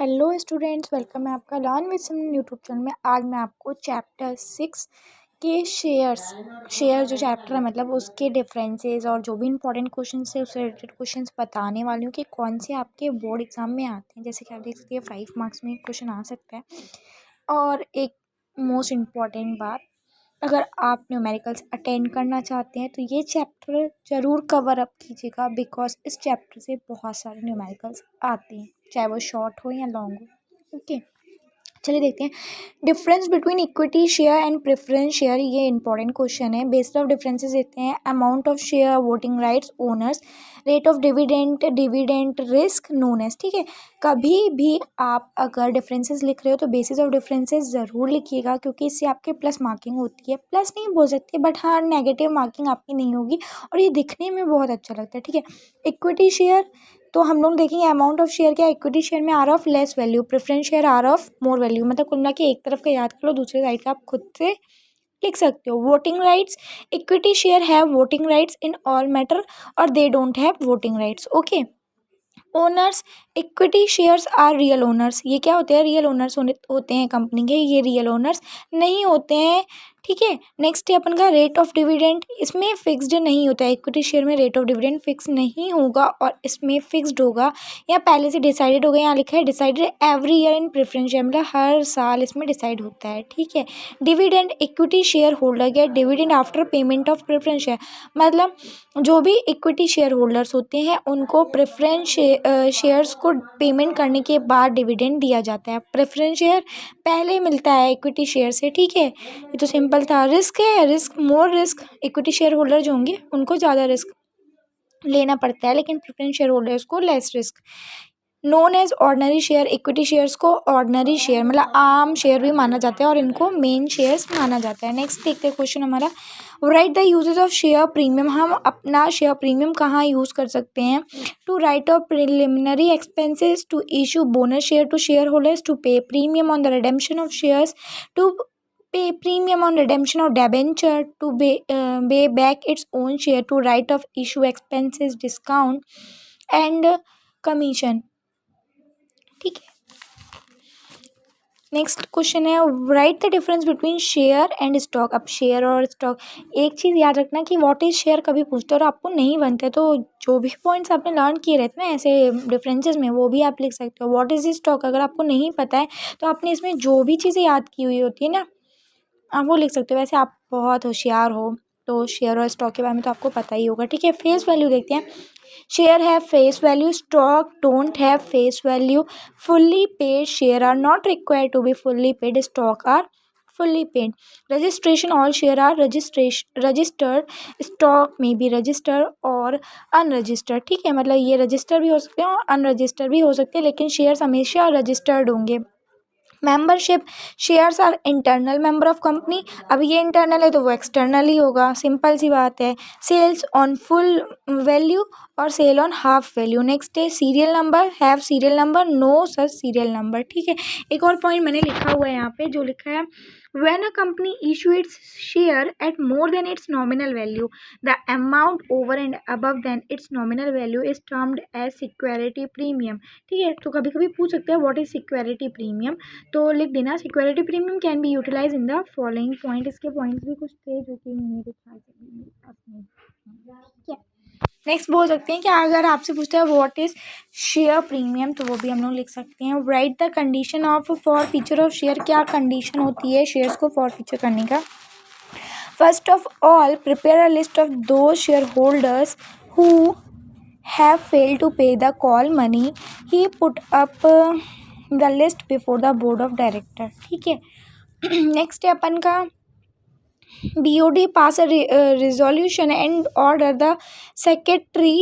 Hello students, welcome है आपका learn with Simran YouTube channel में। आज मैं आपको चैप्टर 6 के शेयर जो चैप्टर है मतलब उसके डिफरेंसेस और जो भी इंपॉर्टेंट क्वेश्चंस है उससे रिलेटेड क्वेश्चंस बताने वाली हूँ कि कौन से आपके बोर्ड एग्जाम में आते हैं। जैसे कि आप देख सकते हैं 5 मार्क्स में क्वेश्चन आ सकता है। और एक मोस्ट इम्पॉर्टेंट बात, अगर आप न्यूमेरिकल्स अटेंड करना चाहते हैं तो ये चैप्टर ज़रूर कवर अप कीजिएगा, बिकॉज इस चैप्टर से बहुत सारे न्यूमेरिकल्स आते हैं, चाहे वो शॉर्ट हो या लॉन्ग हो। ओके, चलिए देखते हैं difference between equity share and preference share. ये इंपॉर्टेंट क्वेश्चन है। बेस्ड ऑफ डिफरेंसेस देते हैं amount of share, voting rights owners, rate of dividend risk known as. ठीक है, कभी भी आप अगर डिफरेंसेस लिख रहे हो तो बेसिस ऑफ डिफरेंसेस ज़रूर लिखिएगा, क्योंकि इससे आपके प्लस मार्किंग होती है। प्लस नहीं बोल सकते बट हाँ, नेगेटिव मार्किंग आपकी नहीं होगी और ये दिखने में बहुत अच्छा लगता है। ठीक है, इक्विटी शेयर तो हम लोग देखेंगे अमाउंट ऑफ शेयर क्या, इक्विटी शेयर में are of less value, preference share are of more value. मतलब कुल मिला के एक तरफ का याद कर लो, दूसरे साइड का आप खुद से लिख सकते हो। Voting rights, equity share have voting rights in all matter और they don't have voting rights. Okay, owners, equity shares are real owners. ये क्या होते हैं, रियल ओनर्स होते हैं कंपनी के, ये रियल ओनर्स नहीं होते हैं। ठीक है, नेक्स्ट है अपन का रेट ऑफ डिविडेंड। इसमें फिक्स्ड नहीं होता है, इक्विटी शेयर में रेट ऑफ डिविडेंड फिक्स नहीं होगा और इसमें फिक्स्ड होगा या पहले से डिसाइडेड होगा। यहाँ लिखा है decided every year in preference share, मतलब हर साल इसमें डिसाइड होता है। ठीक है, dividend, equity share holder gate dividend after payment of preference share. मतलब जो भी इक्विटी शेयर होल्डर्स होते हैं उनको प्रेफरेंस शेयर्स को पेमेंट करने के बाद डिविडेंड दिया जाता है। प्रेफरेंस शेयर पहले मिलता है इक्विटी शेयर से। ठीक है, ये तो सिंपल था। रिस्क है, risk more risk, equity share holder जो होंगे उनको ज़्यादा रिस्क लेना पड़ता है, लेकिन प्रेफरेंस शेयर होल्डर्स को less risk. Known as ordinary share, equity shares को ऑर्डनरी शेयर मतलब आम शेयर भी माना जाता है और इनको मेन शेयर्स माना जाता है। नेक्स्ट देखते हैं क्वेश्चन हमारा, write the uses of share premium. हम अपना शेयर प्रीमियम कहाँ यूज़ कर सकते हैं? To write off preliminary expenses, to issue bonus share to shareholders, to pay premium on the redemption of shares, to pay premium on redemption of debenture, to pay back its own share, to write off issue expenses, discount and commission। ठीक है, next question है right the difference between share and stock. अब share और stock, एक चीज़ याद रखना कि what is share कभी पूछते हो और आपको नहीं बनते तो जो भी पॉइंट्स आपने लर्न किए रहते हैं ना ऐसे डिफरेंसेस में, वो भी आप लिख सकते हो। व्हाट इज स्टॉक अगर आपको नहीं पता है तो आपने इसमें जो भी चीज़ें याद की हुई होती है ना आप वो लिख सकते हो। वैसे आप बहुत होशियार हो तो शेयर और स्टॉक के बारे में तो आपको पता ही होगा। ठीक है, फेस वैल्यू देखते हैं। Share have face value, stock don't have face value. Fully paid share are not required to be fully paid, stock are fully paid. Registration, all share are registered, stock में be registered और unregistered. ठीक है, मतलब ये register भी हो सकते हैं और अनरजिस्टर्ड भी हो सकते हैं, लेकिन शेयर्स हमेशा रजिस्टर्ड होंगे। Membership, shares are internal member of company. अब ये इंटरनल है तो वो एक्सटर्नल ही होगा, सिंपल सी बात है। सेल्स ऑन फुल वैल्यू और sale on half value. Next है serial number, have serial number, no such serial number. ठीक है, एक और पॉइंट मैंने लिखा हुआ है यहाँ पे जो लिखा है when a company issue its share at more than its nominal value, the amount over and above than its nominal value is termed as security premium। ठीक है, तो कभी कभी पूछ सकते हैं व्हाट इज सिक्योरिटी प्रीमियम, तो लिख देना security premium can be utilize in the following point. इसके पॉइंट्स भी कुछ थे जो कि मेरे ख्याल से ठीक है। नेक्स्ट बोल सकते हैं कि अगर आपसे पूछते हैं व्हाट इज शेयर प्रीमियम तो वो भी हम लोग लिख सकते हैं। Write the condition of forfeiture of share, क्या कंडीशन होती है शेयर्स को फॉर फीचर करने का? First of all prepare a list of those shareholders who have failed to pay the call money, he put up the list before the board of director. ठीक है, next है अपन का BOD pass a resolution and order the secretary